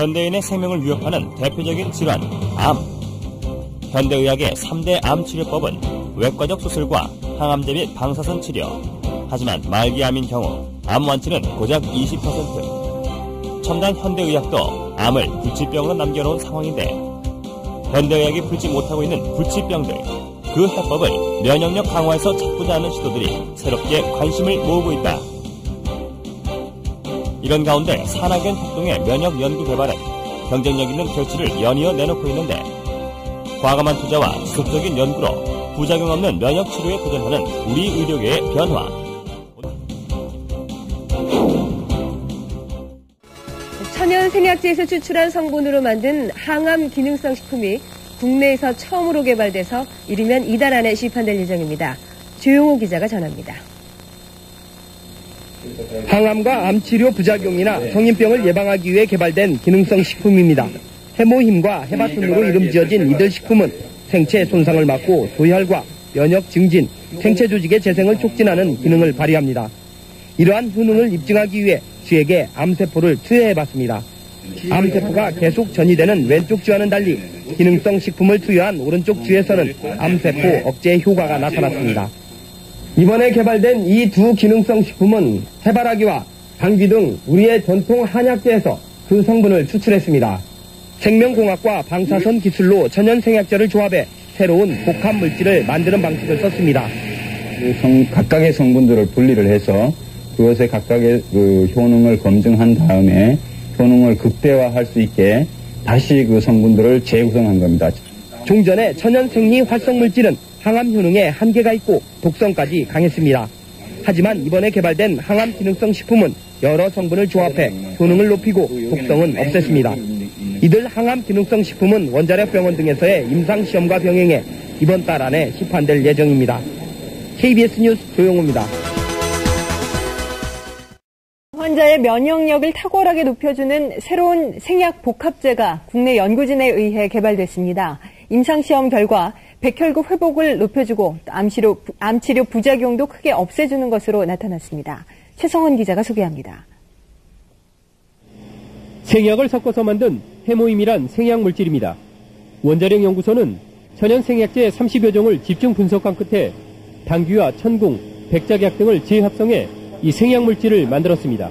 현대인의 생명을 위협하는 대표적인 질환, 암. 현대의학의 3대 암 치료법은 외과적 수술과 항암제 및 방사선 치료. 하지만 말기암인 경우 암 완치는 고작 20%. 첨단 현대의학도 암을 불치병으로 남겨놓은 상황인데 현대의학이 풀지 못하고 있는 불치병들, 그 해법을 면역력 강화에서 찾고자 하는 시도들이 새롭게 관심을 모으고 있다. 이런 가운데 산학연 협동의 면역 연구 개발은 경쟁력 있는 결실을 연이어 내놓고 있는데 과감한 투자와 지속적인 연구로 부작용 없는 면역 치료에 도전하는 우리 의료계의 변화. 천연 생약제에서 추출한 성분으로 만든 항암 기능성 식품이 국내에서 처음으로 개발돼서 이르면 이달 안에 시판될 예정입니다. 조용호 기자가 전합니다. 항암과 암치료 부작용이나 성인병을 예방하기 위해 개발된 기능성 식품입니다. 해모힘과 해바순으로 이름 지어진 이들 식품은 생체 손상을 막고 소혈과 면역 증진, 생체 조직의 재생을 촉진하는 기능을 발휘합니다. 이러한 효능을 입증하기 위해 쥐에게 암세포를 투여해봤습니다. 암세포가 계속 전이되는 왼쪽 쥐와는 달리 기능성 식품을 투여한 오른쪽 쥐에서는 암세포 억제 효과가 나타났습니다. 이번에 개발된 이 두 기능성 식품은 해바라기와 당귀 등 우리의 전통 한약재에서 그 성분을 추출했습니다. 생명공학과 방사선 기술로 천연생약제를 조합해 새로운 복합 물질을 만드는 방식을 썼습니다. 각각의 성분들을 분리를 해서 그것의 각각의 효능을 검증한 다음에 효능을 극대화할 수 있게 다시 그 성분들을 재구성한 겁니다. 종전의 천연생리 활성물질은 항암 효능에 한계가 있고 독성까지 강했습니다. 하지만 이번에 개발된 항암 기능성 식품은 여러 성분을 조합해 효능을 높이고 독성은 없앴습니다. 이들 항암 기능성 식품은 원자력 병원 등에서의 임상시험과 병행해 이번 달 안에 시판될 예정입니다. KBS 뉴스 조용호입니다. 환자의 면역력을 탁월하게 높여주는 새로운 생약 복합제가 국내 연구진에 의해 개발됐습니다. 임상시험 결과 백혈구 회복을 높여주고 암치료 부작용도 크게 없애주는 것으로 나타났습니다. 최성원 기자가 소개합니다. 생약을 섞어서 만든 해모임이란 생약물질입니다. 원자력 연구소는 천연 생약제 30여 종을 집중 분석한 끝에 당귀와 천궁, 백작약 등을 재합성해 이 생약물질을 만들었습니다.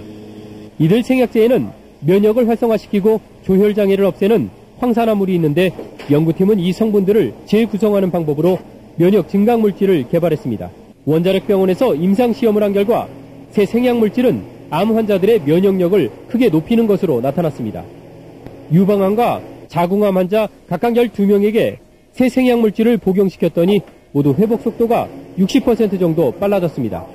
이들 생약제에는 면역을 활성화시키고 조혈장애를 없애는 황산화물이 있는데 연구팀은 이 성분들을 재구성하는 방법으로 면역 증강물질을 개발했습니다. 원자력병원에서 임상시험을 한 결과 새 생약물질은 암 환자들의 면역력을 크게 높이는 것으로 나타났습니다. 유방암과 자궁암 환자 각각 12명에게 새 생약물질을 복용시켰더니 모두 회복 속도가 60% 정도 빨라졌습니다.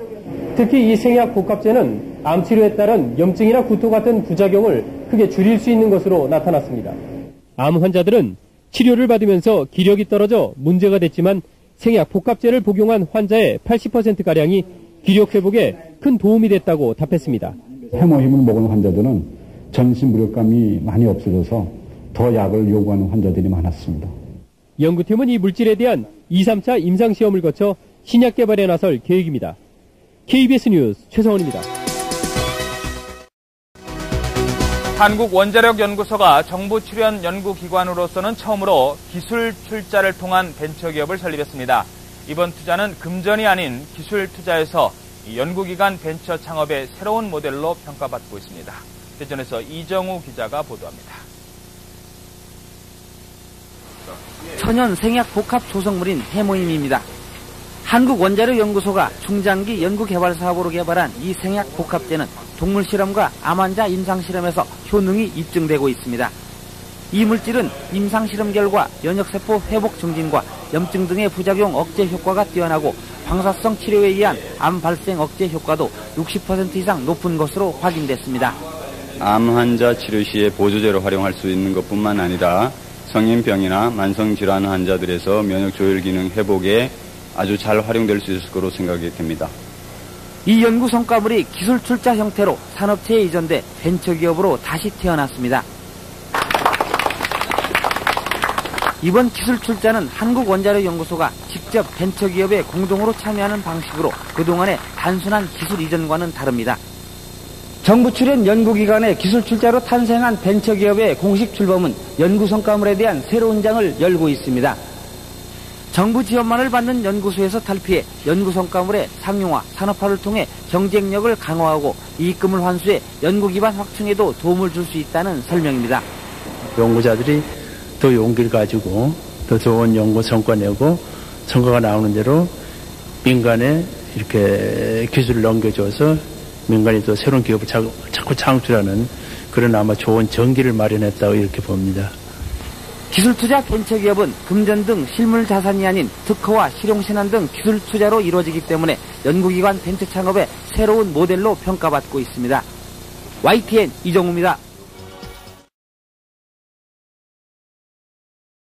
특히 이 생약 복합제는 암치료에 따른 염증이나 구토 같은 부작용을 크게 줄일 수 있는 것으로 나타났습니다. 암 환자들은 치료를 받으면서 기력이 떨어져 문제가 됐지만 생약 복합제를 복용한 환자의 80%가량이 기력 회복에 큰 도움이 됐다고 답했습니다. 해모힘을 먹은 환자들은 전신 무력감이 많이 없어져서 더 약을 요구하는 환자들이 많았습니다. 연구팀은 이 물질에 대한 2, 3차 임상시험을 거쳐 신약 개발에 나설 계획입니다. KBS 뉴스 최성원입니다. 한국원자력연구소가 정부 출연 연구기관으로서는 처음으로 기술 출자를 통한 벤처기업을 설립했습니다. 이번 투자는 금전이 아닌 기술 투자에서 연구기관 벤처 창업의 새로운 모델로 평가받고 있습니다. 대전에서 이정우 기자가 보도합니다. 천연 생약 복합 조성물인 해모임입니다. 한국원자력연구소가 중장기 연구개발 사업으로 개발한 이 생약 복합제는 동물 실험과 암 환자 임상실험에서 효능이 입증되고 있습니다. 이 물질은 임상실험 결과 면역세포 회복 증진과 염증 등의 부작용 억제 효과가 뛰어나고 방사성 치료에 의한 암 발생 억제 효과도 60% 이상 높은 것으로 확인됐습니다. 암 환자 치료 시에 보조제로 활용할 수 있는 것뿐만 아니라 성인병이나 만성질환 환자들에서 면역 조절 기능 회복에 아주 잘 활용될 수 있을 거로 생각이 됩니다. 이 연구 성과물이 기술 출자 형태로 산업체에 이전돼 벤처기업으로 다시 태어났습니다. 이번 기술 출자는 한국원자력연구소가 직접 벤처기업에 공동으로 참여하는 방식으로 그동안의 단순한 기술 이전과는 다릅니다. 정부 출연 연구기관의 기술 출자로 탄생한 벤처기업의 공식 출범은 연구 성과물에 대한 새로운 장을 열고 있습니다. 정부 지원만을 받는 연구소에서 탈피해 연구 성과물의 상용화, 산업화를 통해 경쟁력을 강화하고 이익금을 환수해 연구 기반 확충에도 도움을 줄 수 있다는 설명입니다. 연구자들이 더 용기를 가지고 더 좋은 연구 성과 내고 성과가 나오는 대로 민간에 이렇게 기술을 넘겨줘서 민간이 또 새로운 기업을 자꾸 창출하는 그런 아마 좋은 전기를 마련했다고 이렇게 봅니다. 기술투자 벤처기업은 금전 등 실물 자산이 아닌 특허와 실용신안 등 기술 투자로 이루어지기 때문에 연구기관 벤처 창업의 새로운 모델로 평가받고 있습니다. YTN 이정우입니다.